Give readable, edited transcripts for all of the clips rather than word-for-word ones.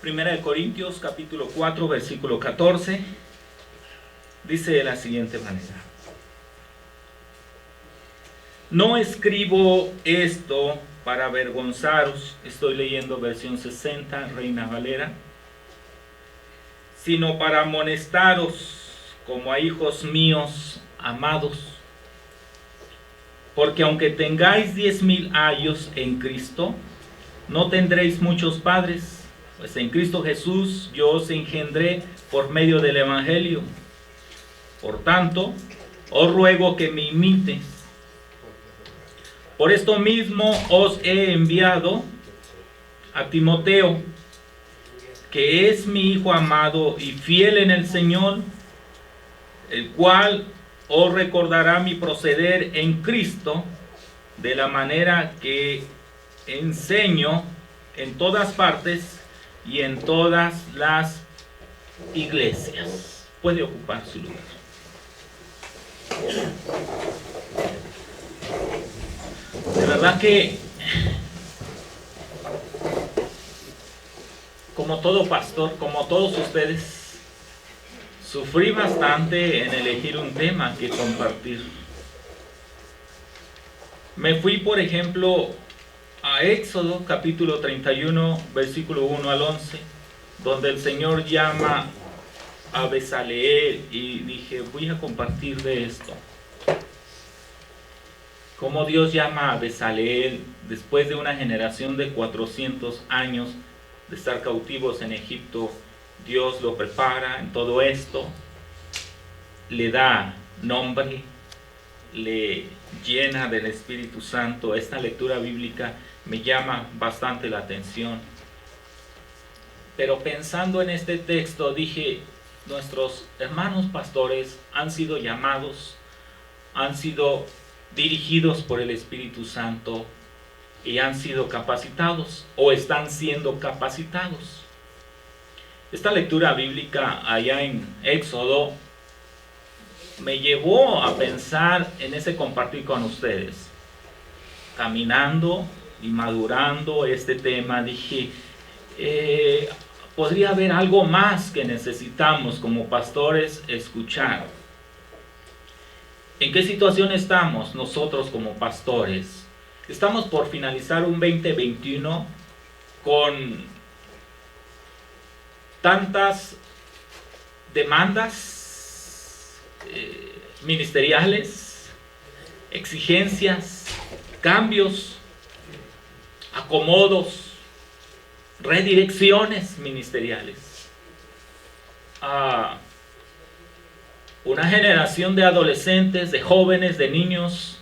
Primera de Corintios, capítulo 4, versículo 14, dice de la siguiente manera: no escribo esto para avergonzaros, estoy leyendo versión 60, Reina Valera, sino para amonestaros como a hijos míos amados. Porque aunque tengáis 10,000 años en Cristo, no tendréis muchos padres, pues en Cristo Jesús yo os engendré por medio del Evangelio. Por tanto, os ruego que me imites. Por esto mismo os he enviado a Timoteo, que es mi hijo amado y fiel en el Señor, el cual os recordará mi proceder en Cristo, de la manera que enseño en todas partes y en todas las iglesias. Puede ocupar su lugar. De verdad que, como todo pastor, como todos ustedes, sufrí bastante en elegir un tema que compartir. Me fui, por ejemplo, a Éxodo, capítulo 31, versículo 1 al 11, donde el Señor llama a Bezaleel, y dije, voy a compartir de esto. Cómo Dios llama a Bezaleel después de una generación de 400 años de estar cautivos en Egipto. Dios lo prepara en todo esto, le da nombre, le llena del Espíritu Santo. Esta lectura bíblica me llama bastante la atención. Pero pensando en este texto dije, nuestros hermanos pastores han sido llamados, han sido dirigidos por el Espíritu Santo y han sido capacitados o están siendo capacitados. Esta lectura bíblica allá en Éxodo me llevó a pensar en ese compartir con ustedes. Caminando y madurando este tema, dije, podría haber algo más que necesitamos como pastores escuchar. ¿En qué situación estamos nosotros como pastores? Estamos por finalizar un 2021 con tantas demandas ministeriales, exigencias, cambios, acomodos, redirecciones ministeriales. Una generación de adolescentes, de jóvenes, de niños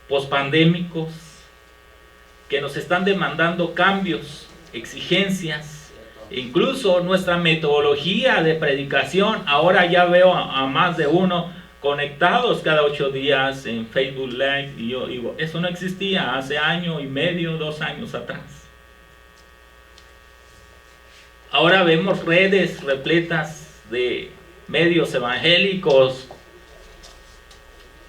pospandémicos que nos están demandando cambios, exigencias. Incluso nuestra metodología de predicación, ahora ya veo a más de uno conectados cada 8 días en Facebook Live, y yo digo, eso no existía hace año y medio, 2 años atrás. Ahora vemos redes repletas de medios evangélicos.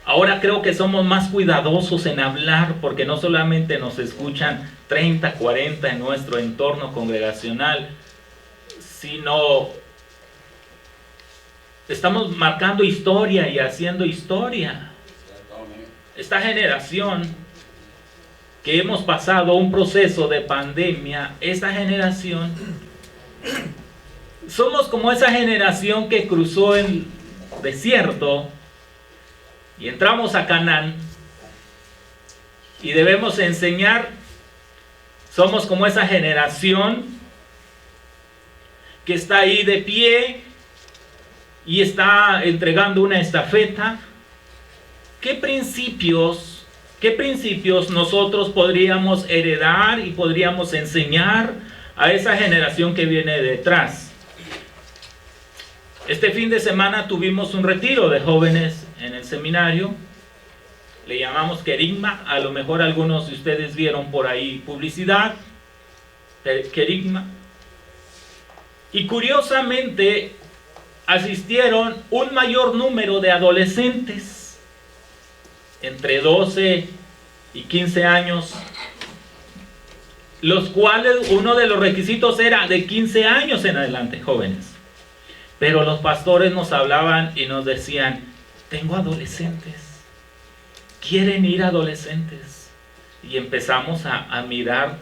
Ahora creo que somos más cuidadosos en hablar, porque no solamente nos escuchan 30, 40 en nuestro entorno congregacional, sino estamos marcando historia y haciendo historia. Esta generación que hemos pasado un proceso de pandemia, esta generación, somos como esa generación que cruzó el desierto y entramos a Canaán y debemos enseñar. Somos como esa generación que está ahí de pie y está entregando una estafeta. ¿Qué principios nosotros podríamos heredar y podríamos enseñar a esa generación que viene detrás? Este fin de semana tuvimos un retiro de jóvenes en el seminario. Le llamamos Querigma. A lo mejor algunos de ustedes vieron por ahí publicidad. Querigma. Y curiosamente asistieron un mayor número de adolescentes entre 12 y 15 años los cuales uno de los requisitos era de 15 años en adelante, jóvenes. Pero los pastores nos hablaban y nos decían, tengo adolescentes, quieren ir adolescentes. Y empezamos a mirar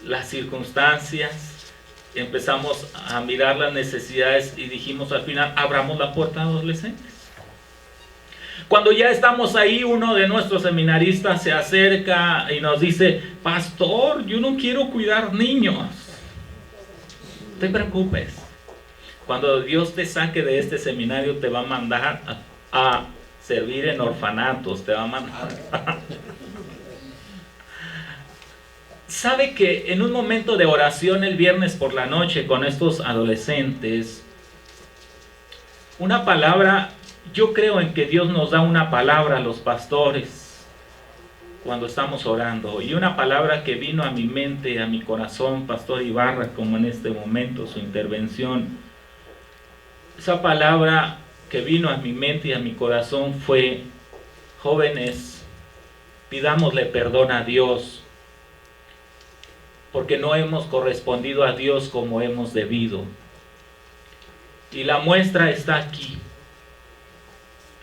las circunstancias, empezamos a mirar las necesidades y dijimos al final, abramos la puerta a adolescentes. Cuando ya estamos ahí, uno de nuestros seminaristas se acerca y nos dice, pastor, yo no quiero cuidar niños. No te preocupes. Cuando Dios te saque de este seminario, te va a mandar a servir en orfanatos, te va a mandar. ¿Sabe que en un momento de oración el viernes por la noche con estos adolescentes, una palabra, yo creo en que Dios nos da una palabra a los pastores cuando estamos orando, y una palabra que vino a mi mente, a mi corazón, Pastor Ibarra, como en este momento su intervención, esa palabra que vino a mi mente y a mi corazón fue, jóvenes, pidámosle perdón a Dios, porque no hemos correspondido a Dios como hemos debido. Y la muestra está aquí.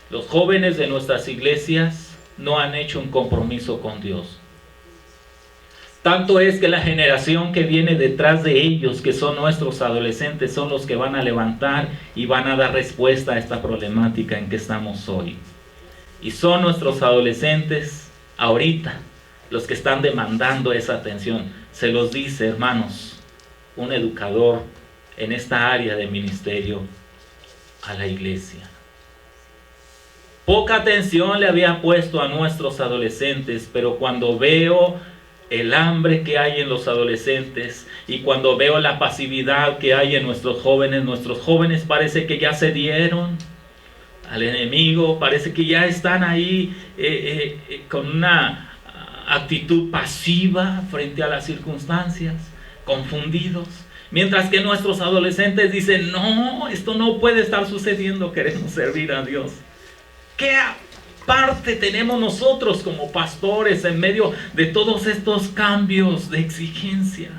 Los jóvenes de nuestras iglesias no han hecho un compromiso con Dios. Tanto es que la generación que viene detrás de ellos, que son nuestros adolescentes, son los que van a levantar y van a dar respuesta a esta problemática en que estamos hoy. Y son nuestros adolescentes ahorita los que están demandando esa atención. Se los dice, hermanos, un educador en esta área de ministerio a la iglesia. Poca atención le había puesto a nuestros adolescentes, pero cuando veo el hambre que hay en los adolescentes y cuando veo la pasividad que hay en nuestros jóvenes parece que ya se dieron al enemigo, parece que ya están ahí con una actitud pasiva frente a las circunstancias, confundidos. Mientras que nuestros adolescentes dicen, no, esto no puede estar sucediendo, queremos servir a Dios. ¿Qué parte tenemos nosotros como pastores en medio de todos estos cambios de exigencia?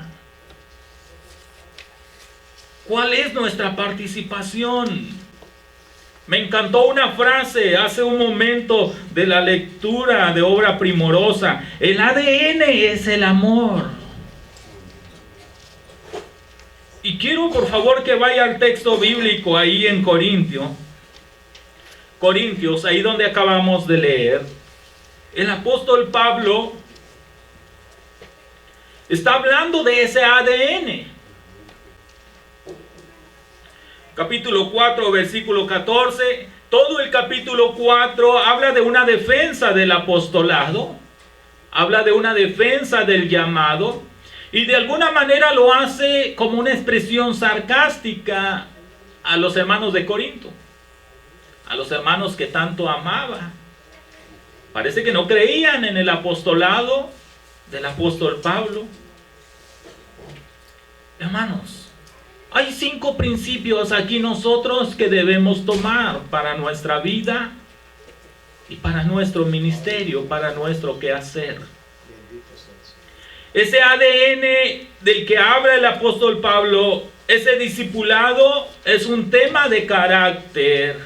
¿Cuál es nuestra participación? Me encantó una frase hace un momento de la lectura de Obra Primorosa. El ADN es el amor. Y quiero por favor que vaya al texto bíblico ahí en Corintios, ahí donde acabamos de leer. El apóstol Pablo está hablando de ese ADN. Capítulo 4, versículo 14. Todo el capítulo 4 habla de una defensa del apostolado, habla de una defensa del llamado, y de alguna manera lo hace como una expresión sarcástica a los hermanos de Corinto, a los hermanos que tanto amaba. Parece que no creían en el apostolado del apóstol Pablo. Hermanos, hay 5 principios aquí nosotros que debemos tomar para nuestra vida y para nuestro ministerio, para nuestro quehacer. Ese ADN del que habla el apóstol Pablo, ese discipulado, es un tema de carácter.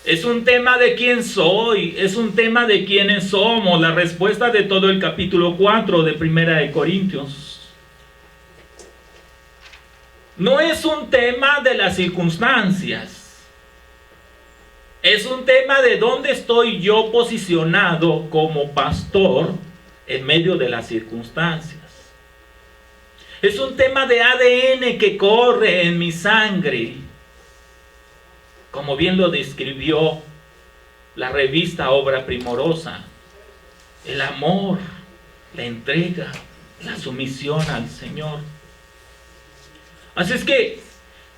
Es un tema de quién soy, es un tema de quiénes somos, la respuesta de todo el capítulo 4 de Primera de Corintios. No es un tema de las circunstancias, es un tema de dónde estoy yo posicionado como pastor en medio de las circunstancias. Es un tema de ADN que corre en mi sangre, como bien lo describió la revista Obra Primorosa. El amor, la entrega, la sumisión al Señor. Así es que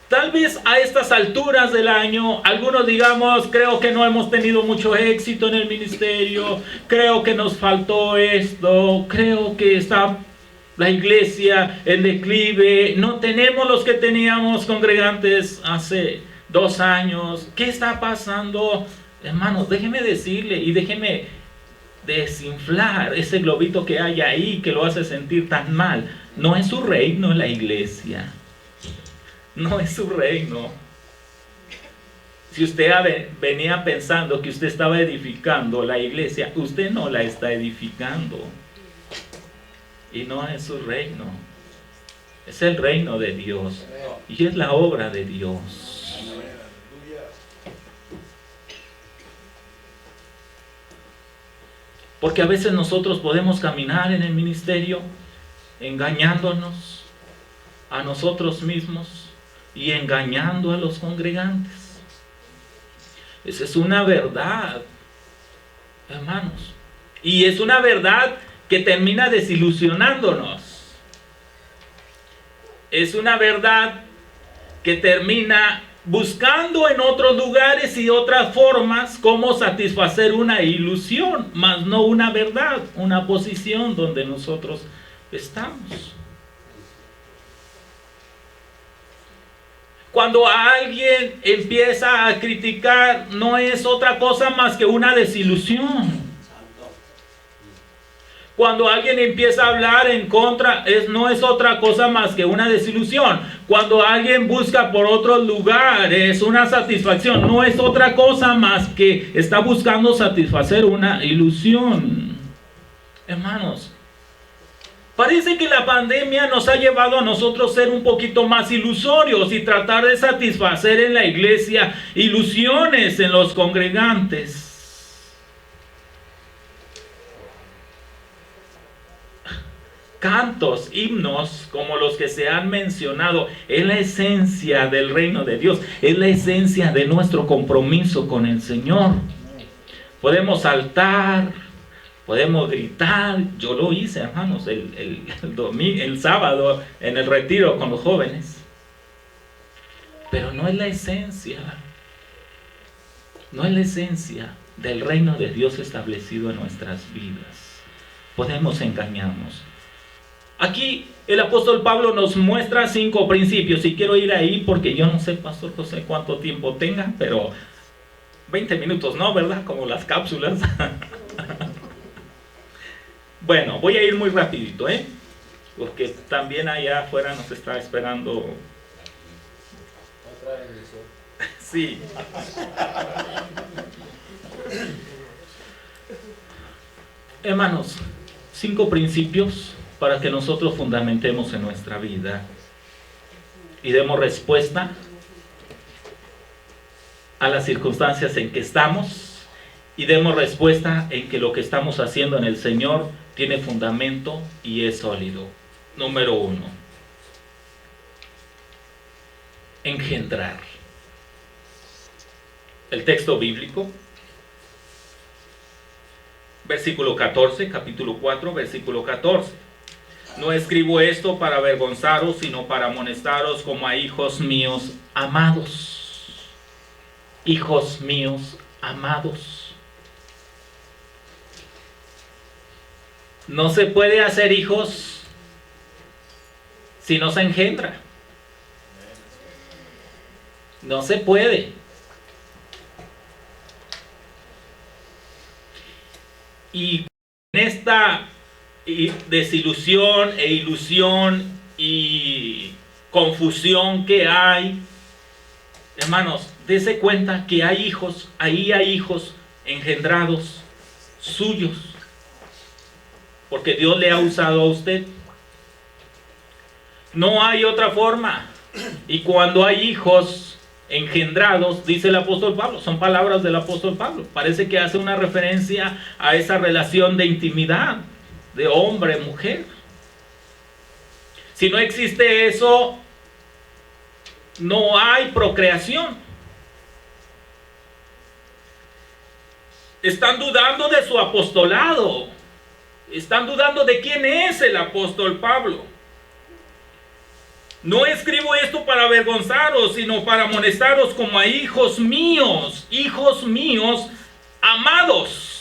tal vez a estas alturas del año, algunos digamos, creo que no hemos tenido mucho éxito en el ministerio, creo que nos faltó esto, creo que está la iglesia en declive, no tenemos los que teníamos congregantes hace 2 años. ¿Qué está pasando? Hermanos, déjeme decirle y déjeme desinflar ese globito que hay ahí que lo hace sentir tan mal. No es su reino la iglesia. No es su reino. Si usted venía pensando que usted estaba edificando la iglesia, usted no la está edificando. Y no es su reino. Es el reino de Dios. Y es la obra de Dios. Porque a veces nosotros podemos caminar en el ministerio engañándonos a nosotros mismos y engañando a los congregantes. Esa es una verdad, hermanos. Y es una verdad que termina desilusionándonos. Es una verdad que termina buscando en otros lugares y otras formas cómo satisfacer una ilusión, mas no una verdad, una posición donde nosotros estamos. Cuando alguien empieza a criticar, no es otra cosa más que una desilusión. Cuando alguien empieza a hablar en contra, no es otra cosa más que una desilusión. Cuando alguien busca por otros lugares una satisfacción, no es otra cosa más que está buscando satisfacer una ilusión. Hermanos, parece que la pandemia nos ha llevado a nosotros ser un poquito más ilusorios y tratar de satisfacer en la iglesia ilusiones en los congregantes. Cantos, himnos como los que se han mencionado, es la esencia del reino de Dios, es la esencia de nuestro compromiso con el Señor. Podemos saltar, podemos gritar. Yo lo hice, hermanos, el sábado en el retiro con los jóvenes. Pero no es la esencia. No es la esencia del reino de Dios establecido en nuestras vidas. Podemos engañarnos. Aquí el apóstol Pablo nos muestra 5 principios. Y quiero ir ahí porque yo no sé, Pastor José, cuánto tiempo tenga, pero 20 minutos, ¿no? ¿Verdad? Como las cápsulas. Bueno, voy a ir muy rapidito, porque también allá afuera nos está esperando. Otra bendición. Sí. Hermanos, 5 principios para que nosotros fundamentemos en nuestra vida y demos respuesta a las circunstancias en que estamos y demos respuesta en que lo que estamos haciendo en el Señor tiene fundamento y es sólido. Número 1. Engendrar. El texto bíblico, versículo 14, capítulo 4, versículo 14. No escribo esto para avergonzaros, sino para amonestaros como a hijos míos amados. Hijos míos amados. No se puede hacer hijos si no se engendra. No se puede. Y en esta desilusión e ilusión y confusión que hay, hermanos, dése cuenta que hay hijos, ahí hay hijos engendrados suyos, porque Dios le ha usado a usted. No hay otra forma. Y cuando hay hijos engendrados, dice el apóstol Pablo, son palabras del apóstol Pablo, parece que hace una referencia a esa relación de intimidad de hombre, mujer. Si no existe eso, no hay procreación. Están dudando de su apostolado. Están dudando de quién es el apóstol Pablo. No escribo esto para avergonzaros, sino para amonestaros como a hijos míos amados.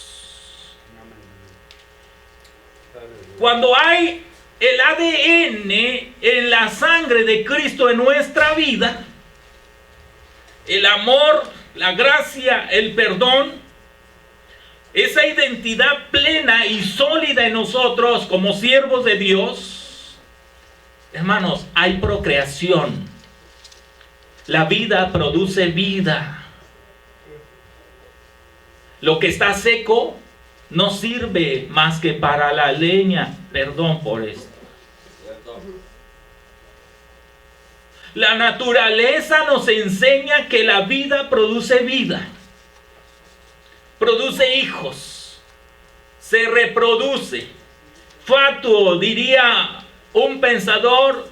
Cuando hay el ADN en la sangre de Cristo en nuestra vida, el amor, la gracia, el perdón, esa identidad plena y sólida en nosotros como siervos de Dios, hermanos, hay procreación. La vida produce vida. Lo que está seco no sirve más que para la leña. Perdón por esto. La naturaleza nos enseña que la vida produce vida. Produce hijos. Se reproduce. Fatuo, diría un pensador,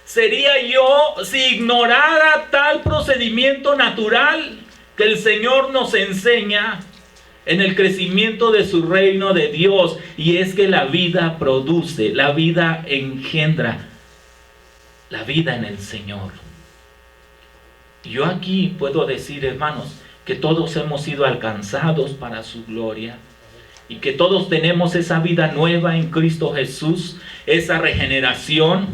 sería yo si ignorara tal procedimiento natural que el Señor nos enseña en el crecimiento de su reino de Dios, y es que la vida produce, la vida engendra, la vida en el Señor. Yo aquí puedo decir, hermanos, que todos hemos sido alcanzados para su gloria y que todos tenemos esa vida nueva en Cristo Jesús, esa regeneración.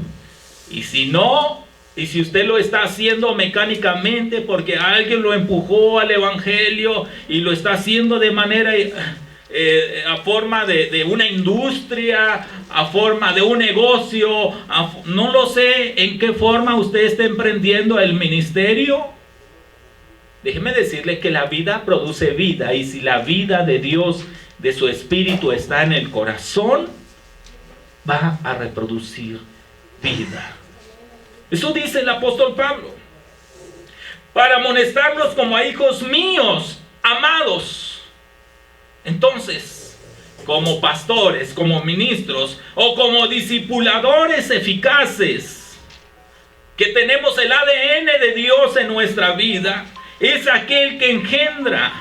Y si no, y si usted lo está haciendo mecánicamente porque alguien lo empujó al evangelio y lo está haciendo de manera a forma de una industria, a forma de un negocio, no lo sé en qué forma usted está emprendiendo el ministerio, déjeme decirle que la vida produce vida, y si la vida de Dios, de su Espíritu, está en el corazón, va a reproducir vida. Eso dice el apóstol Pablo, para amonestarlos como a hijos míos, amados. Entonces, como pastores, como ministros o como discipuladores eficaces, que tenemos el ADN de Dios en nuestra vida, es aquel que engendra,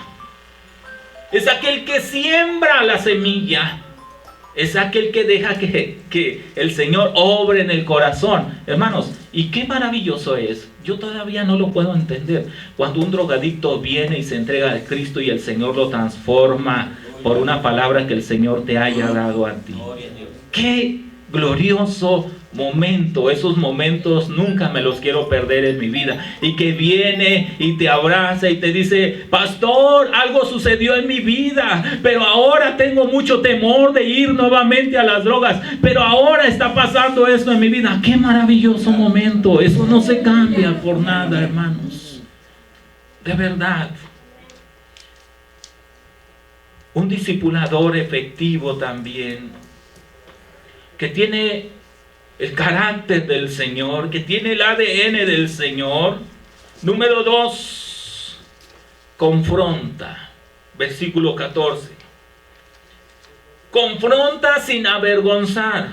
es aquel que siembra la semilla, es aquel que deja que el Señor obre en el corazón. Hermanos, y qué maravilloso es. Yo todavía no lo puedo entender. Cuando un drogadicto viene y se entrega a Cristo y el Señor lo transforma por una palabra que el Señor te haya dado a ti. Qué glorioso momento. Esos momentos nunca me los quiero perder en mi vida. Y que viene y te abraza y te dice: pastor, algo sucedió en mi vida, pero ahora tengo mucho temor de ir nuevamente a las drogas, pero ahora está pasando esto en mi vida. Qué maravilloso momento. Eso no se cambia por nada, hermanos. De verdad. Un discipulador efectivo también, que tiene el carácter del Señor, que tiene el ADN del Señor. Número 2, confronta. Versículo 14. Confronta sin avergonzar.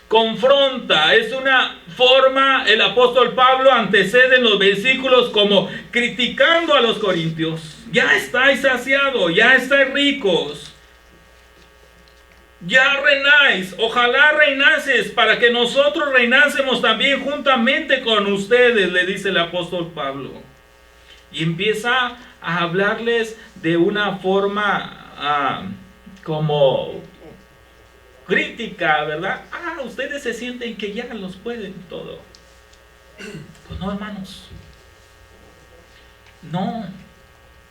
Confronta, es una forma, el apóstol Pablo antecede en los versículos como criticando a los corintios. Ya estáis saciados, ya estáis ricos, ya reináis, ojalá reinases para que nosotros reinásemos también juntamente con ustedes, le dice el apóstol Pablo. Y empieza a hablarles de una forma como crítica, ¿verdad? Ustedes se sienten que ya los pueden todo. Pues no, hermanos. No.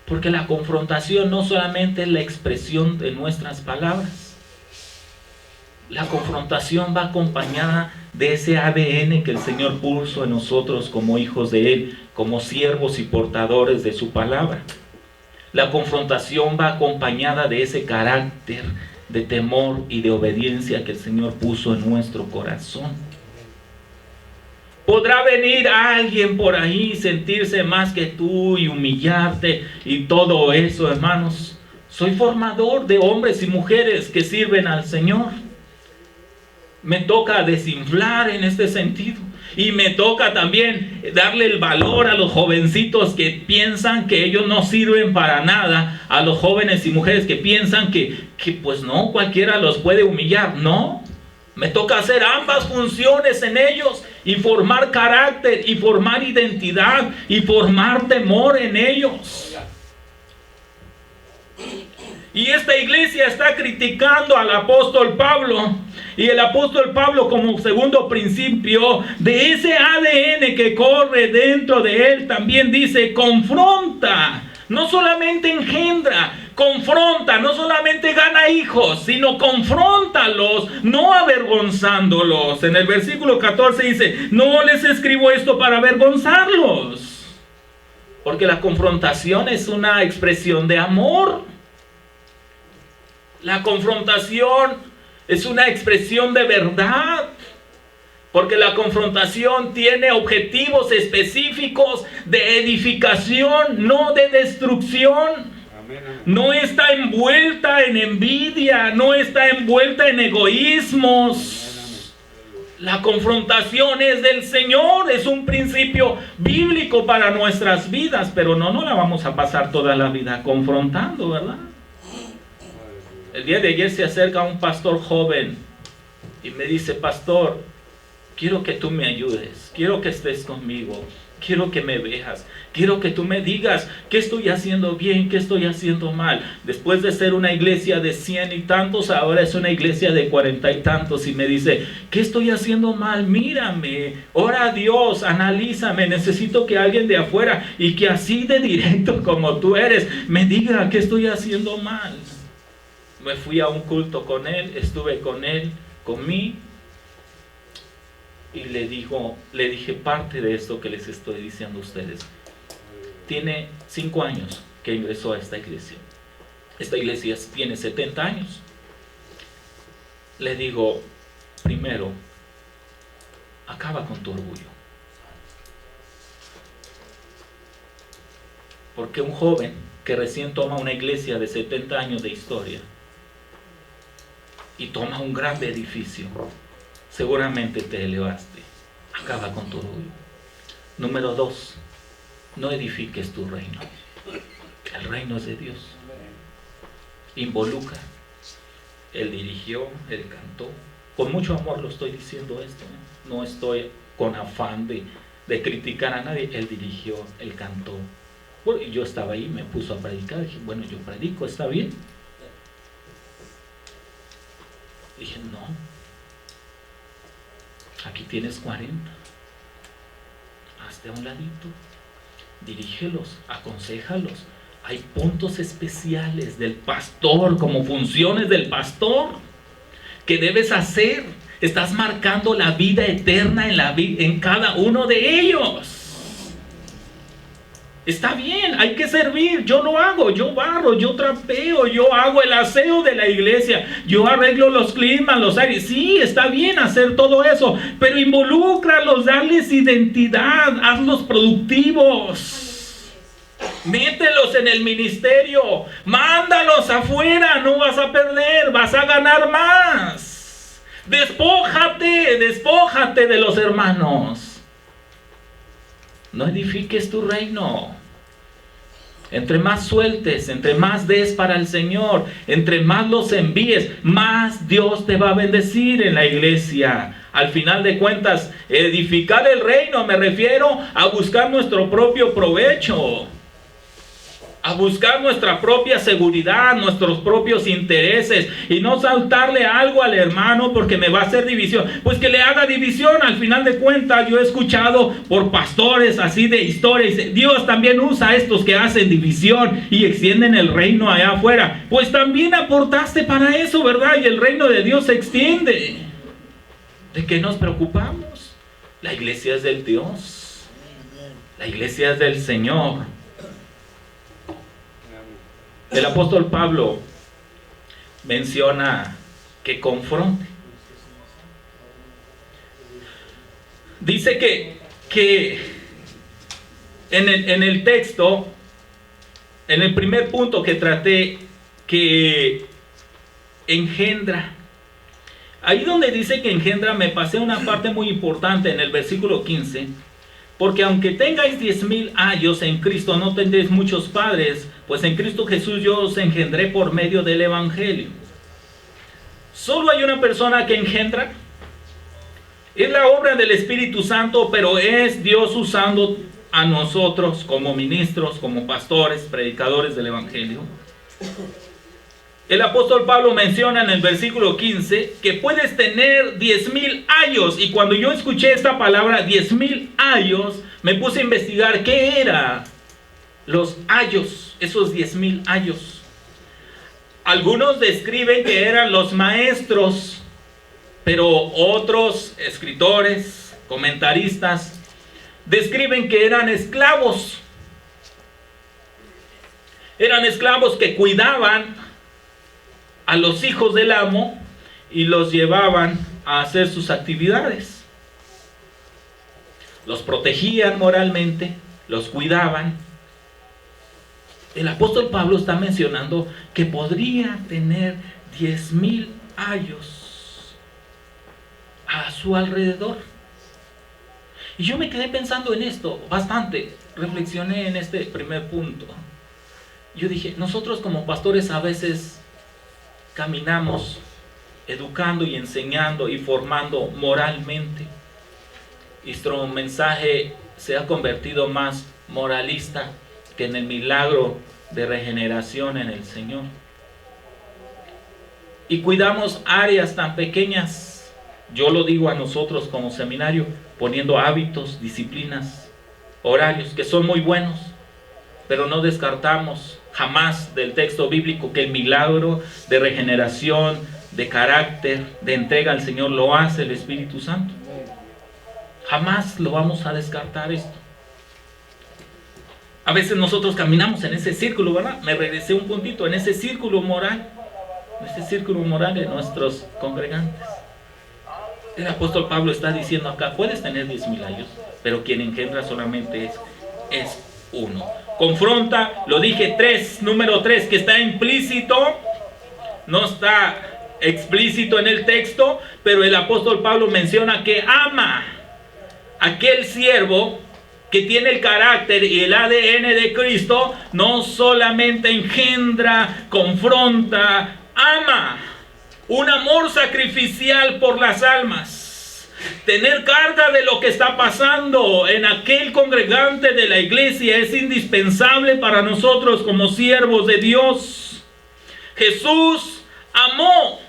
Porque la confrontación no solamente es la expresión de nuestras palabras. La confrontación va acompañada de ese ADN que el Señor puso en nosotros como hijos de Él, como siervos y portadores de su palabra. La confrontación va acompañada de ese carácter de temor y de obediencia que el Señor puso en nuestro corazón. Podrá venir alguien por ahí, sentirse más que tú y humillarte y todo eso, hermanos. Soy formador de hombres y mujeres que sirven al Señor. Me toca desinflar en este sentido. Y me toca también darle el valor a los jovencitos que piensan que ellos no sirven para nada. A los jóvenes y mujeres que piensan que pues no, cualquiera los puede humillar. No, me toca hacer ambas funciones en ellos y formar carácter y formar identidad y formar temor en ellos. Y esta iglesia está criticando al apóstol Pablo. Y el apóstol Pablo, como segundo principio de ese ADN que corre dentro de él, también dice: confronta, no solamente engendra, confronta, no solamente gana hijos, sino confróntalos, no avergonzándolos. En el versículo 14 dice, no les escribo esto para avergonzarlos, porque la confrontación es una expresión de amor. La confrontación es una expresión de verdad, porque la confrontación tiene objetivos específicos de edificación, no de destrucción. No está envuelta en envidia, no está envuelta en egoísmos. La confrontación es del Señor, es un principio bíblico para nuestras vidas, pero no la vamos a pasar toda la vida confrontando, ¿verdad? El día de ayer se acerca un pastor joven y me dice, pastor, quiero que tú me ayudes, quiero que estés conmigo, quiero que me veas, quiero que tú me digas qué estoy haciendo bien, qué estoy haciendo mal. Después de ser una iglesia de 100 y tantos, ahora es una iglesia de 40 y tantos, y me dice, ¿qué estoy haciendo mal? Mírame, ora a Dios, analízame, necesito que alguien de afuera, y que así de directo como tú eres, me diga qué estoy haciendo mal. Me fui a un culto con él, estuve con él, comí, y le dije parte de esto que les estoy diciendo a ustedes. Tiene 5 años que ingresó a esta iglesia. Esta iglesia tiene 70 años. Le digo, primero, acaba con tu orgullo. Porque un joven que recién toma una iglesia de 70 años de historia y toma un gran edificio, seguramente te elevaste. Acaba con tu orgullo. Número 2, no edifiques tu reino. El reino es de Dios. Involucra. Él dirigió, él cantó. Con mucho amor lo estoy diciendo esto, ¿no? No estoy con afán de criticar a nadie. Él dirigió, él cantó. Bueno, yo estaba ahí, me puso a predicar. Dije, bueno, yo predico, ¿está bien? Dije, no. Aquí tienes 40. Hazte a un ladito. Dirígelos, aconséjalos. Hay puntos especiales del pastor, como funciones del pastor, que debes hacer. Estás marcando la vida eterna en cada uno de ellos. Está bien, hay que servir. Yo lo hago, yo barro, yo trapeo, yo hago el aseo de la iglesia, yo arreglo los climas, los aires. Sí, está bien hacer todo eso, pero involúcralos, darles identidad, hazlos productivos. Mételos en el ministerio, mándalos afuera, no vas a perder, vas a ganar más. Despójate de los hermanos. No edifiques tu reino. Entre más sueltes, entre más des para el Señor, entre más los envíes, más Dios te va a bendecir en la iglesia. Al final de cuentas, edificar el reino, me refiero a buscar nuestro propio provecho, a buscar nuestra propia seguridad, nuestros propios intereses, y no saltarle algo al hermano porque me va a hacer división. Pues que le haga división. Al final de cuentas, yo he escuchado por pastores así de historia, y dice, Dios también usa a estos que hacen división y extienden el reino allá afuera. Pues también aportaste para eso, ¿verdad? Y el reino de Dios se extiende. ¿De qué nos preocupamos? La iglesia es del Dios. La iglesia es del Señor. El apóstol Pablo menciona que confronte. Dice que en el texto, en el primer punto que traté, que engendra. Ahí donde dice que engendra, me pasé una parte muy importante en el versículo 15. Porque aunque tengáis 10,000 años en Cristo, no tendréis muchos padres, pues en Cristo Jesús yo os engendré por medio del Evangelio. Solo hay una persona que engendra. Es la obra del Espíritu Santo, pero es Dios usando a nosotros como ministros, como pastores, predicadores del Evangelio. El apóstol Pablo menciona en el versículo 15 que puedes tener 10,000 años. Y cuando yo escuché esta palabra 10,000 años, me puse a investigar qué eran los ayos, esos 10,000 años. Algunos describen que eran los maestros, pero otros escritores, comentaristas, describen que eran esclavos. Eran esclavos que cuidaban a los hijos del amo y los llevaban a hacer sus actividades. Los protegían moralmente, los cuidaban. El apóstol Pablo está mencionando que podría tener 10,000 años a su alrededor. Y yo me quedé pensando en esto bastante. Reflexioné en este primer punto. Yo dije, nosotros como pastores a veces caminamos educando y enseñando y formando moralmente. Nuestro mensaje se ha convertido más moralista que en el milagro de regeneración en el Señor. Y cuidamos áreas tan pequeñas. Yo lo digo a nosotros como seminario, poniendo hábitos, disciplinas, horarios que son muy buenos, pero no descartamos jamás del texto bíblico que el milagro de regeneración, de carácter, de entrega al Señor lo hace el Espíritu Santo. Jamás lo vamos a descartar esto. A veces nosotros caminamos en ese círculo, ¿verdad? Me regresé un puntito, en ese círculo moral de nuestros congregantes. El apóstol Pablo está diciendo acá, puedes tener 10,000 años, pero quien engendra solamente es uno. Confronta, lo dije, número 3, que está implícito, no está explícito en el texto, pero el apóstol Pablo menciona que ama a aquel siervo que tiene el carácter y el ADN de Cristo. No solamente engendra, confronta, ama. Un amor sacrificial por las almas. Tener carga de lo que está pasando en aquel congregante de la iglesia es indispensable para nosotros como siervos de Dios. Jesús amó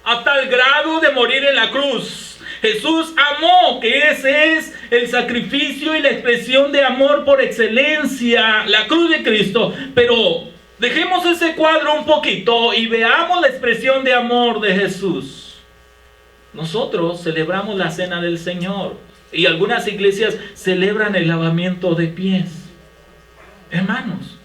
a tal grado de morir en la cruz. Jesús amó, que ese es el sacrificio y la expresión de amor por excelencia, la cruz de Cristo. Pero dejemos ese cuadro un poquito y veamos la expresión de amor de Jesús. Nosotros celebramos la cena del Señor y algunas iglesias celebran el lavamiento de pies. Hermanos,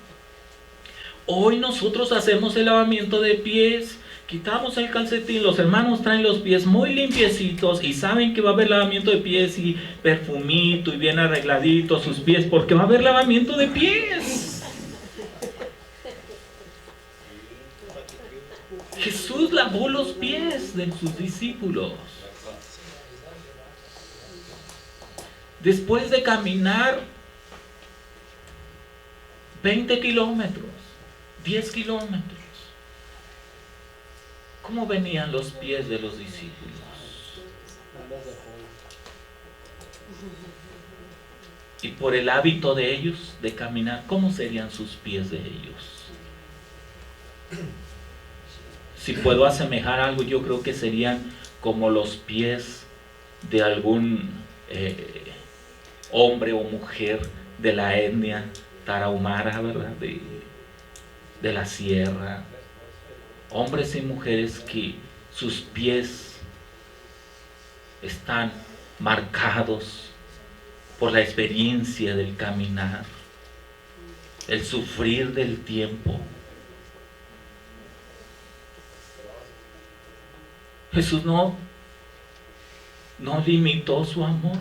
hoy nosotros hacemos el lavamiento de pies, quitamos el calcetín, los hermanos traen los pies muy limpiecitos y saben que va a haber lavamiento de pies y perfumito y bien arregladitos sus pies porque va a haber lavamiento de pies. Jesús lavó los pies de sus discípulos. Después de caminar 20 kilómetros, 10 kilómetros, ¿cómo venían los pies de los discípulos? Y por el hábito de ellos de caminar, ¿cómo serían sus pies de ellos? Si puedo asemejar algo, yo creo que serían como los pies de algún hombre o mujer de la etnia tarahumara, ¿verdad? De la sierra. Hombres y mujeres que sus pies están marcados por la experiencia del caminar, el sufrir del tiempo. Jesús no limitó su amor.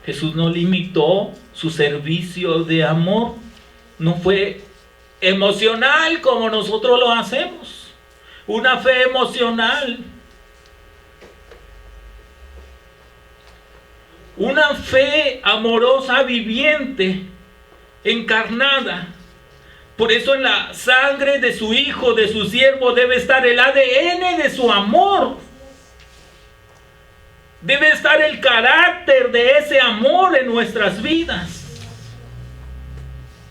Jesús no limitó su servicio de amor. No fue emocional como nosotros lo hacemos. Una fe emocional. Una fe amorosa, viviente, encarnada. Por eso en la sangre de su Hijo, de su siervo, debe estar el ADN de su amor. Debe estar el carácter de ese amor en nuestras vidas.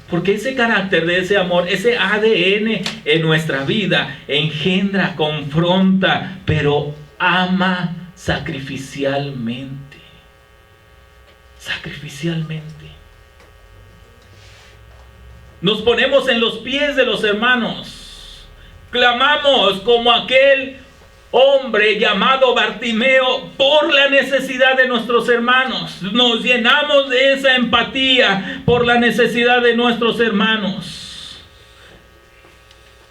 Porque ese carácter de ese amor, ese ADN en nuestra vida, engendra, confronta, pero ama sacrificialmente. Sacrificialmente. Nos ponemos en los pies de los hermanos. Clamamos como aquel hombre llamado Bartimeo por la necesidad de nuestros hermanos. Nos llenamos de esa empatía por la necesidad de nuestros hermanos.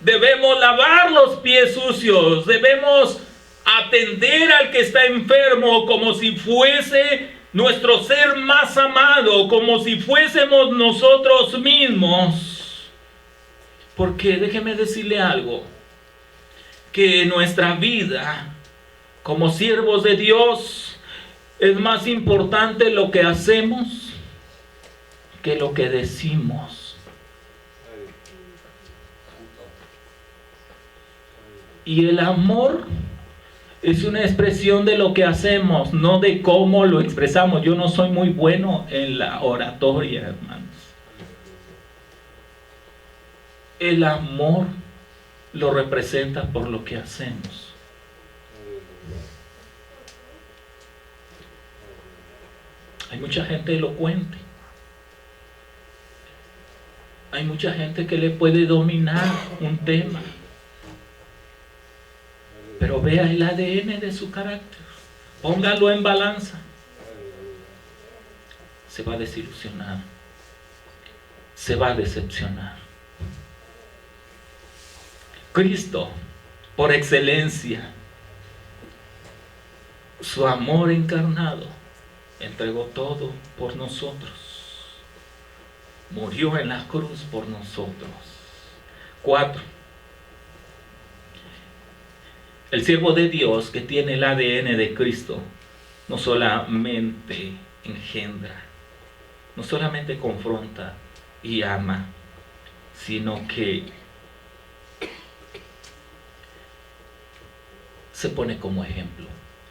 Debemos lavar los pies sucios. Debemos atender al que está enfermo como si fuese nuestro ser más amado, como si fuésemos nosotros mismos. Porque déjeme decirle algo, que en nuestra vida como siervos de Dios es más importante lo que hacemos que lo que decimos. Y el amor es una expresión de lo que hacemos, no de cómo lo expresamos. Yo no soy muy bueno en la oratoria, hermanos. El amor lo representa por lo que hacemos. Hay mucha gente elocuente. Hay mucha gente que le puede dominar un tema. Pero vea el ADN de su carácter. Póngalo en balanza. Se va a desilusionar. Se va a decepcionar. Cristo, por excelencia, su amor encarnado, entregó todo por nosotros. Murió en la cruz por nosotros. 4. El siervo de Dios que tiene el ADN de Cristo no solamente engendra, no solamente confronta y ama, sino que se pone como ejemplo.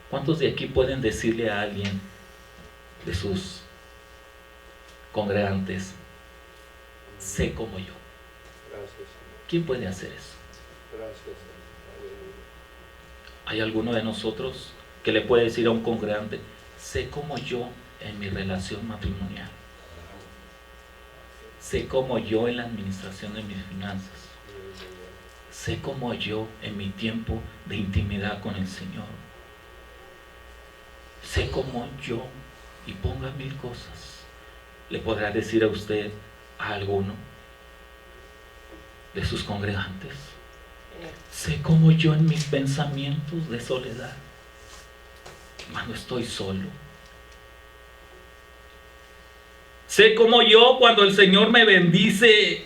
¿Cuántos de aquí pueden decirle a alguien de sus congregantes, sé como yo? ¿Quién puede hacer eso? ¿Hay alguno de nosotros que le puede decir a un congregante, sé como yo en mi relación matrimonial? Sé como yo en la administración de mis finanzas. Sé como yo en mi tiempo de intimidad con el Señor. Sé como yo, y ponga 1000 cosas. ¿Le podrá decir a usted a alguno de sus congregantes? Sé como yo en mis pensamientos de soledad, cuando estoy solo. Sé como yo cuando el Señor me bendice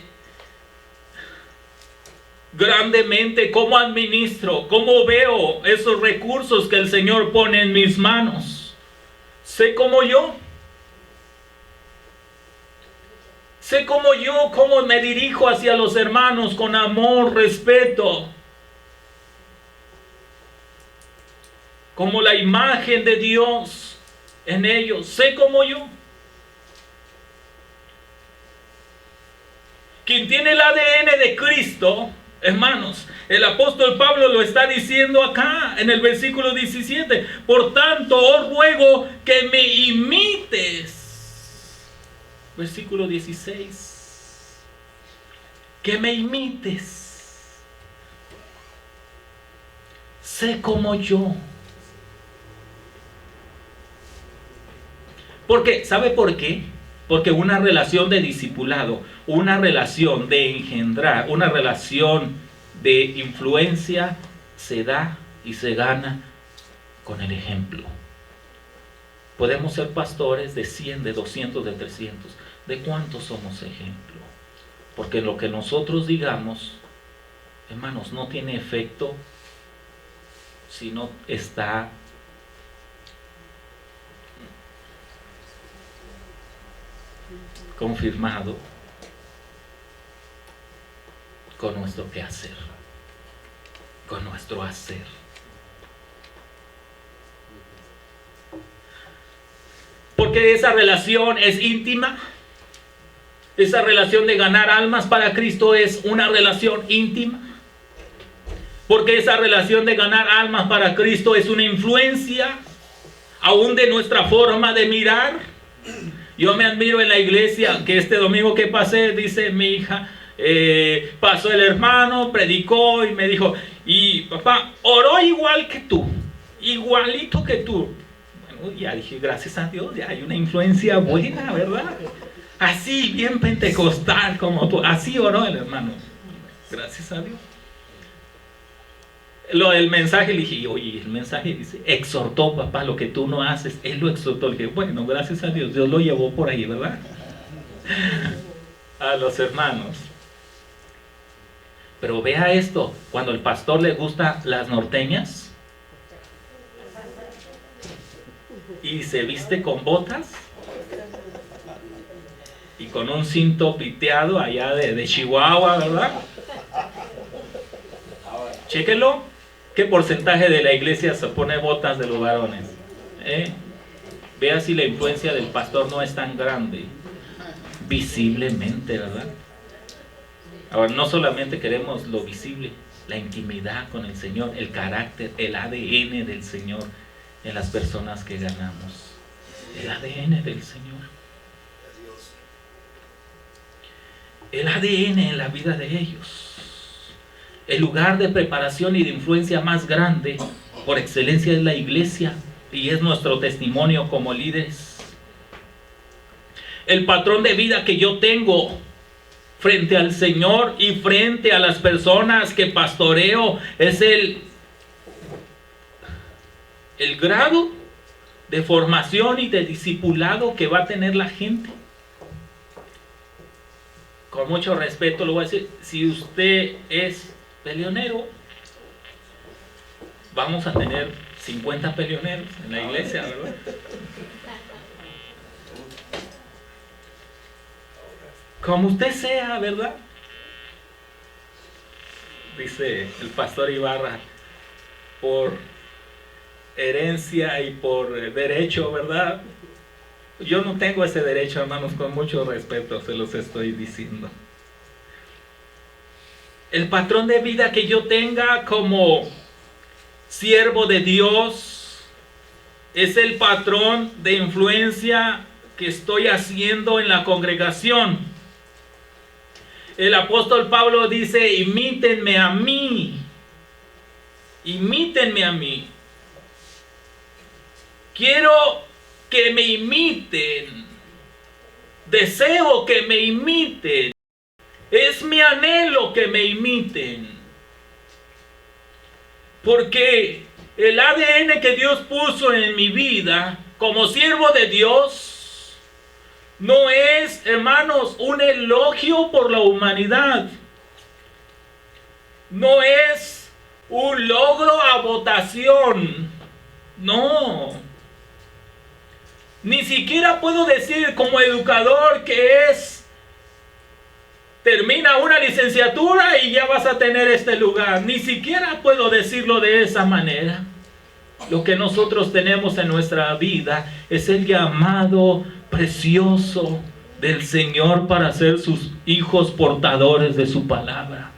grandemente, cómo administro, cómo veo esos recursos que el Señor pone en mis manos. Sé como yo. Sé como yo, cómo me dirijo hacia los hermanos con amor, respeto. Como la imagen de Dios en ellos. Sé como yo. Quien tiene el ADN de Cristo, hermanos, el apóstol Pablo lo está diciendo acá en el versículo 17. Por tanto, os ruego que me imites. Versículo 16. Que me imites. Sé como yo. Porque, ¿sabe por qué? Porque una relación de discipulado, una relación de engendrar, una relación de influencia se da y se gana con el ejemplo. Podemos ser pastores de 100, de 200, de 300. ¿De cuántos somos ejemplo? Porque lo que nosotros digamos, hermanos, no tiene efecto si no está confirmado con nuestro quehacer, con nuestro hacer. Porque esa relación es íntima. Esa relación de ganar almas para Cristo es una relación íntima. Porque esa relación de ganar almas para Cristo es una influencia aún de nuestra forma de mirar. Yo me admiro en la iglesia que este domingo que pasé, dice mi hija, pasó el hermano, predicó y me dijo, y papá, oró igual que tú, igualito que tú. Bueno, ya dije, gracias a Dios, ya hay una influencia buena, ¿verdad? Así, bien pentecostal como tú, así oró el hermano. Gracias a Dios. El mensaje, le dije, oye, el mensaje dice, exhortó, papá, lo que tú no haces, él lo exhortó. Le dije, bueno, gracias a Dios, Dios lo llevó por ahí, ¿verdad? A los hermanos. Pero vea esto, cuando al pastor le gustan las norteñas y se viste con botas y con un cinto piteado allá de Chihuahua, ¿verdad? Chéquenlo. ¿Qué porcentaje de la iglesia se pone botas de los varones? Vea si la influencia del pastor no es tan grande. Visiblemente, ¿verdad? Ahora, no solamente queremos lo visible, la intimidad con el Señor, el carácter, el ADN del Señor en las personas que ganamos. El ADN del Señor. El ADN en la vida de ellos. El lugar de preparación y de influencia más grande por excelencia es la iglesia y es nuestro testimonio como líderes. El patrón de vida que yo tengo frente al Señor y frente a las personas que pastoreo es el grado de formación y de discipulado que va a tener la gente. Con mucho respeto lo voy a decir, si usted es peleonero, vamos a tener 50 peleoneros en la iglesia, ¿verdad? Como usted sea, ¿verdad? Dice el pastor Ibarra, por herencia y por derecho, ¿verdad? Yo no tengo ese derecho, hermanos, con mucho respeto se los estoy diciendo. El patrón de vida que yo tenga como siervo de Dios es el patrón de influencia que estoy haciendo en la congregación. El apóstol Pablo dice, imítenme a mí. Imítenme a mí. Quiero que me imiten. Deseo que me imiten. Es mi anhelo que me imiten. Porque el ADN que Dios puso en mi vida como siervo de Dios no es, hermanos, un elogio por la humanidad. No es un logro a votación. No. Ni siquiera puedo decir como educador que es termina una licenciatura y ya vas a tener este lugar. Ni siquiera puedo decirlo de esa manera. Lo que nosotros tenemos en nuestra vida es el llamado precioso del Señor para ser sus hijos portadores de su palabra.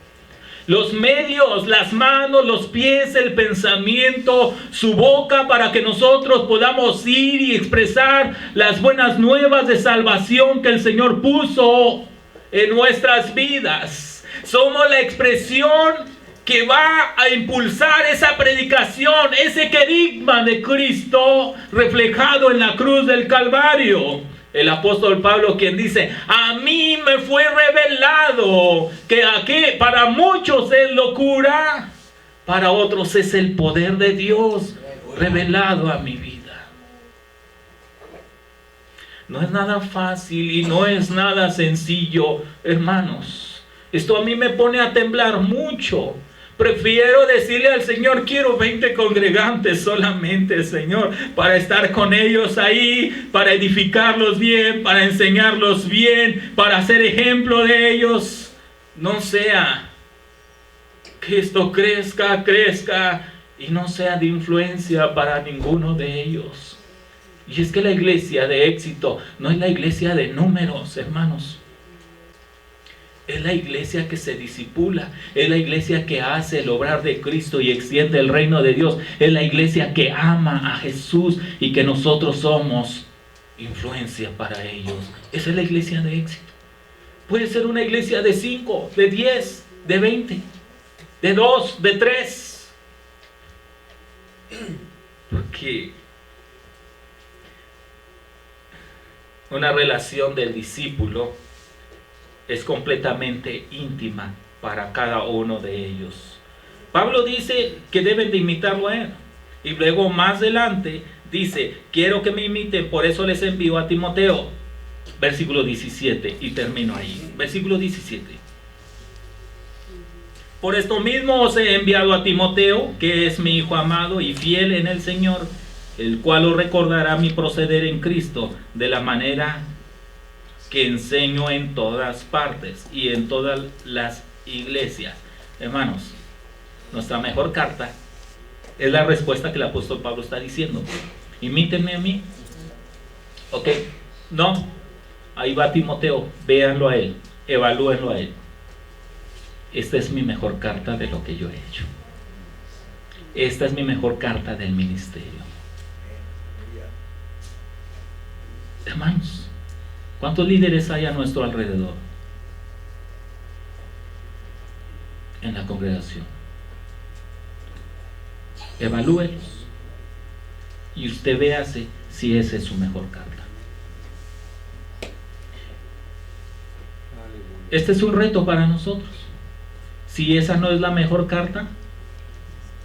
Los medios, las manos, los pies, el pensamiento, su boca para que nosotros podamos ir y expresar las buenas nuevas de salvación que el Señor puso en nuestras vidas. Somos la expresión que va a impulsar esa predicación, ese querigma de Cristo reflejado en la cruz del Calvario. El apóstol Pablo quien dice, a mí me fue revelado que aquí para muchos es locura, para otros es el poder de Dios revelado a mi vida. No es nada fácil y no es nada sencillo, hermanos. Esto a mí me pone a temblar mucho. Prefiero decirle al Señor, quiero 20 congregantes solamente, Señor, para estar con ellos ahí, para edificarlos bien, para enseñarlos bien, para ser ejemplo de ellos. No sea que esto crezca y no sea de influencia para ninguno de ellos. Y es que la iglesia de éxito no es la iglesia de números, hermanos. Es la iglesia que se discipula, es la iglesia que hace el obrar de Cristo y extiende el reino de Dios, es la iglesia que ama a Jesús y que nosotros somos influencia para ellos. Esa es la iglesia de éxito. Puede ser una iglesia de 5, de 10, de 20, de 2, de 3. Porque una relación del discípulo es completamente íntima para cada uno de ellos. Pablo dice que deben de imitarlo a él. Y luego más adelante dice, quiero que me imiten, por eso les envío a Timoteo. Versículo 17, y termino ahí. Versículo 17. Por esto mismo os he enviado a Timoteo, que es mi hijo amado y fiel en el Señor, el cual os recordará mi proceder en Cristo, de la manera que enseño en todas partes y en todas las iglesias. Hermanos, nuestra mejor carta es la respuesta que el apóstol Pablo está diciendo. Imítenme a mí. Ok, no, ahí va Timoteo, véanlo a él, evalúenlo a él. Esta es mi mejor carta de lo que yo he hecho. Esta es mi mejor carta del ministerio. Hermanos, ¿cuántos líderes hay a nuestro alrededor en la congregación? Evalúelos y usted véase si esa es su mejor carta. Este es un reto para nosotros. Si esa no es la mejor carta,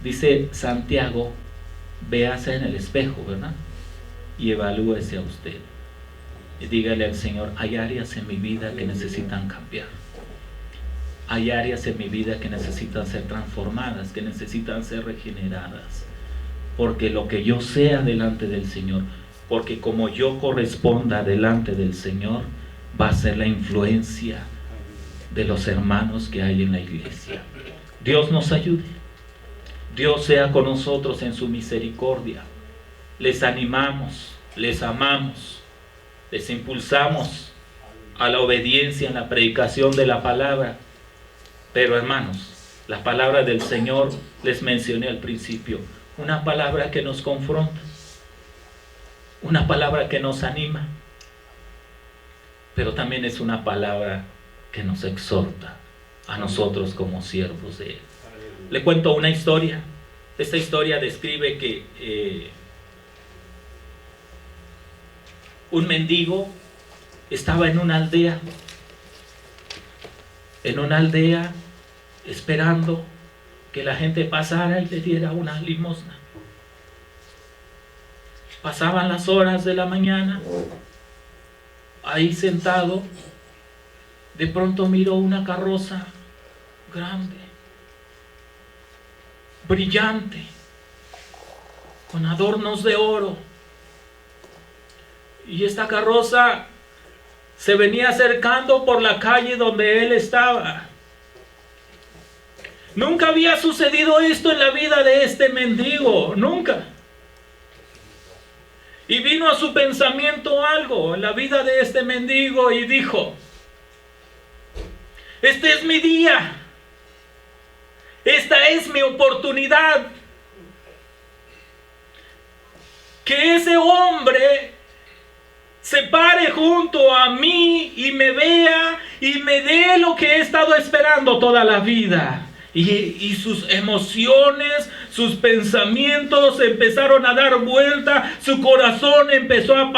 dice Santiago, véase en el espejo, ¿verdad? Y evalúese a usted. Y dígale al Señor, hay áreas en mi vida que necesitan cambiar. Hay áreas en mi vida que necesitan ser transformadas, que necesitan ser regeneradas. Porque lo que yo sea delante del Señor, porque como yo corresponda delante del Señor, va a ser la influencia de los hermanos que hay en la iglesia. Dios nos ayude. Dios sea con nosotros en su misericordia. Les animamos, les amamos, les impulsamos a la obediencia en la predicación de la palabra. Pero hermanos, la palabra del Señor, les mencioné al principio, una palabra que nos confronta, una palabra que nos anima, pero también es una palabra que nos exhorta a nosotros como siervos de Él. Le cuento una historia. Esta historia describe que un mendigo estaba en una aldea esperando que la gente pasara y le diera una limosna. Pasaban las horas de la mañana, ahí sentado, de pronto miró una carroza grande, brillante, con adornos de oro. Y esta carroza se venía acercando por la calle donde él estaba. Nunca había sucedido esto en la vida de este mendigo, nunca. Y vino a su pensamiento algo en la vida de este mendigo y dijo, este es mi día, esta es mi oportunidad. Que ese hombre se pare junto a mí y me vea y me dé lo que he estado esperando toda la vida. Y sus emociones, sus pensamientos empezaron a dar vuelta, su corazón empezó a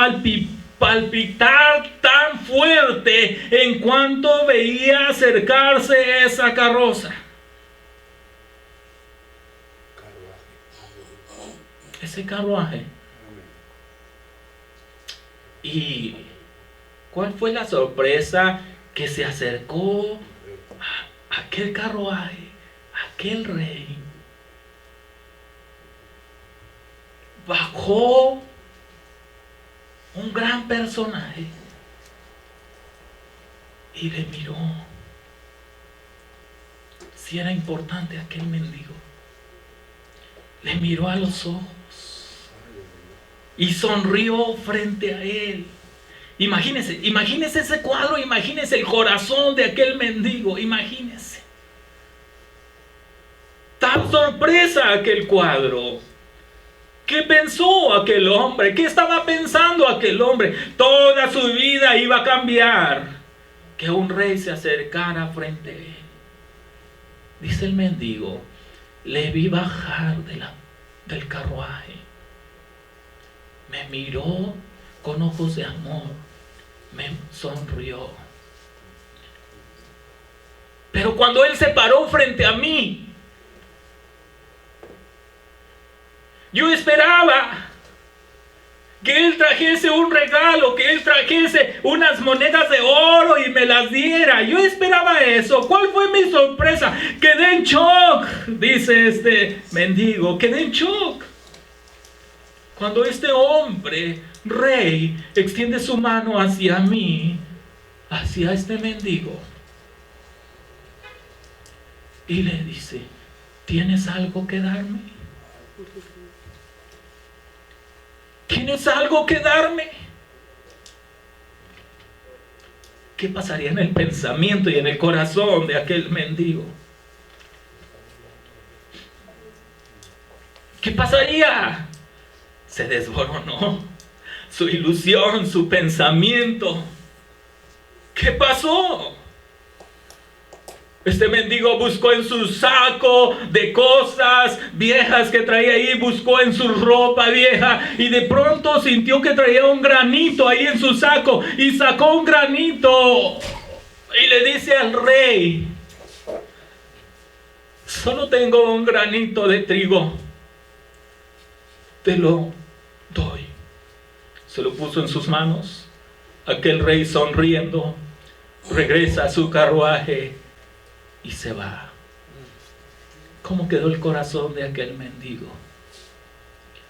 palpitar tan fuerte en cuanto veía acercarse esa carroza. Ese carruaje. ¿Y cuál fue la sorpresa? Que se acercó a aquel carruaje, aquel rey. Bajó un gran personaje y le miró. Si era importante aquel mendigo, le miró a los ojos y sonrió frente a él. Imagínese ese cuadro, imagínese el corazón de aquel mendigo, imagínese. Tan sorpresa aquel cuadro. ¿Qué pensó aquel hombre? ¿Qué estaba pensando aquel hombre? Toda su vida iba a cambiar. Que un rey se acercara frente a él. Dice el mendigo, le vi bajar del carruaje. Me miró con ojos de amor. Me sonrió. Pero cuando él se paró frente a mí, yo esperaba que él trajese un regalo, que él trajese unas monedas de oro y me las diera. Yo esperaba eso. ¿Cuál fue mi sorpresa? Quedé en shock, dice este mendigo. Quedé en shock. Cuando este hombre, rey, extiende su mano hacia mí, hacia este mendigo, y le dice, ¿tienes algo que darme? ¿Tienes algo que darme? ¿Qué pasaría en el pensamiento y en el corazón de aquel mendigo? ¿Qué pasaría? Se desboronó su ilusión, su pensamiento. ¿Qué pasó? Este mendigo buscó en su saco de cosas viejas que traía ahí, buscó en su ropa vieja y de pronto sintió que traía un granito ahí en su saco y sacó un granito y le dice al rey, solo tengo un granito de trigo, te lo doy. Se lo puso en sus manos. Aquel rey, sonriendo, regresa a su carruaje y se va. ¿Cómo quedó el corazón de aquel mendigo?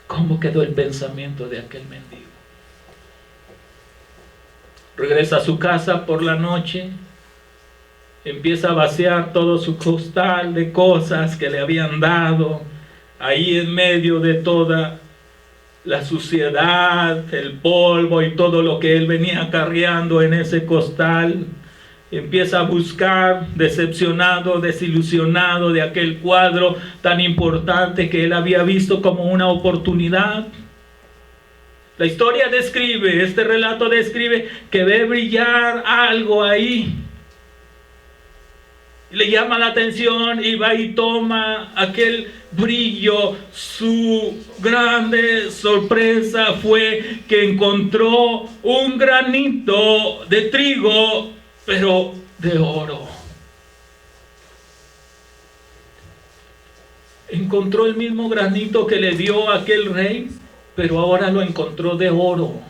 ¿Cómo quedó el pensamiento de aquel mendigo? Regresa a su casa por la noche, empieza a vaciar todo su costal de cosas que le habían dado, ahí en medio de toda la suciedad, el polvo y todo lo que él venía acarreando en ese costal. Empieza a buscar, decepcionado, desilusionado de aquel cuadro tan importante que él había visto como una oportunidad. La historia describe, este relato describe que ve brillar algo ahí. Le llama la atención y va y toma aquel brillo. Su grande sorpresa fue que encontró un granito de trigo, pero de oro. Encontró el mismo granito que le dio aquel rey, pero ahora lo encontró de oro.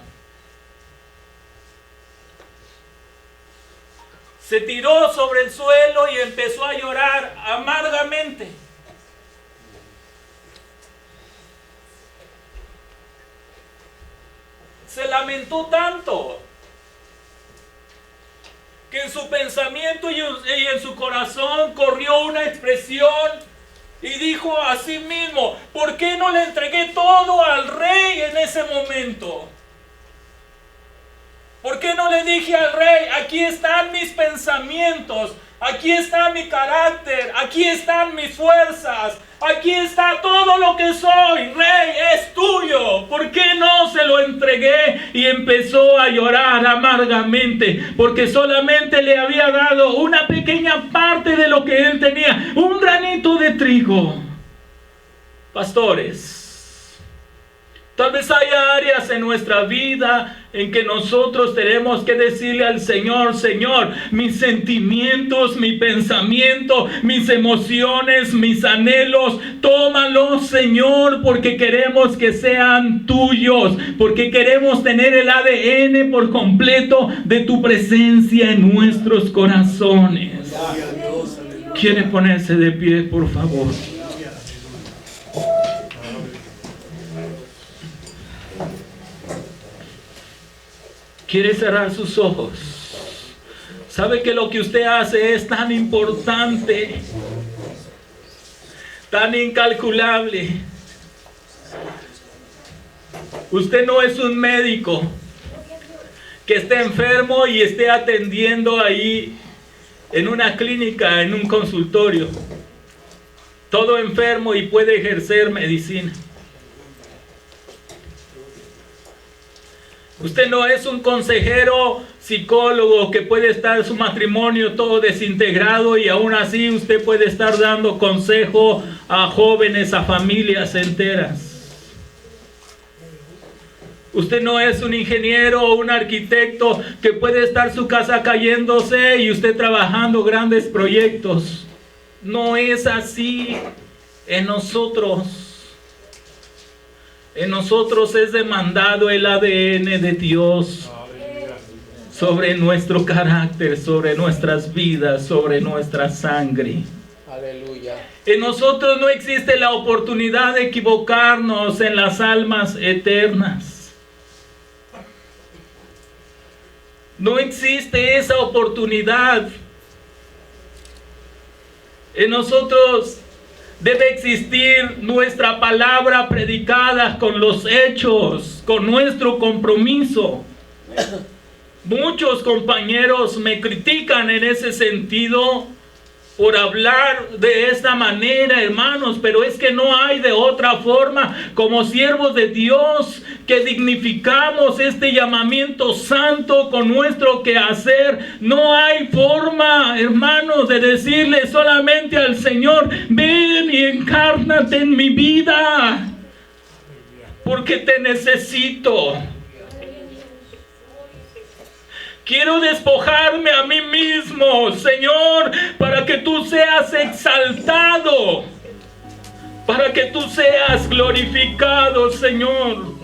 Se tiró sobre el suelo y empezó a llorar amargamente. Se lamentó tanto que en su pensamiento y en su corazón corrió una expresión y dijo a sí mismo, ¿por qué no le entregué todo al rey en ese momento? ¿Por qué no le dije al rey, aquí están mis pensamientos, aquí está mi carácter, aquí están mis fuerzas, aquí está todo lo que soy, rey, es tuyo? ¿Por qué no se lo entregué? Y empezó a llorar amargamente, porque solamente le había dado una pequeña parte de lo que él tenía, un granito de trigo. Pastores, tal vez haya áreas en nuestra vida en que nosotros tenemos que decirle al Señor, Señor, mis sentimientos, mi pensamiento, mis emociones, mis anhelos, tómalos, Señor, porque queremos que sean tuyos, porque queremos tener el ADN por completo de tu presencia en nuestros corazones. ¿Quiere ponerse de pie, por favor? Quiere cerrar sus ojos. Sabe que lo que usted hace es tan importante, tan incalculable. Usted no es un médico que esté enfermo y esté atendiendo ahí en una clínica, en un consultorio. Todo enfermo y puede ejercer medicina. Usted no es un consejero psicólogo que puede estar su matrimonio todo desintegrado y aún así usted puede estar dando consejo a jóvenes, a familias enteras. Usted no es un ingeniero o un arquitecto que puede estar su casa cayéndose y usted trabajando grandes proyectos. No es así en nosotros. En nosotros es demandado el ADN de Dios sobre nuestro carácter, sobre nuestras vidas, sobre nuestra sangre. Aleluya. En nosotros no existe la oportunidad de equivocarnos en las almas eternas. No existe esa oportunidad. En nosotros debe existir nuestra palabra predicada con los hechos, con nuestro compromiso. Muchos compañeros me critican en ese sentido por hablar de esta manera, hermanos, pero es que no hay de otra forma. Como siervos de Dios que dignificamos este llamamiento santo con nuestro quehacer, no hay forma, hermanos, de decirle solamente al Señor: ven y encárnate en mi vida, porque te necesito. Quiero despojarme a mí mismo, Señor, para que tú seas exaltado, para que tú seas glorificado, Señor.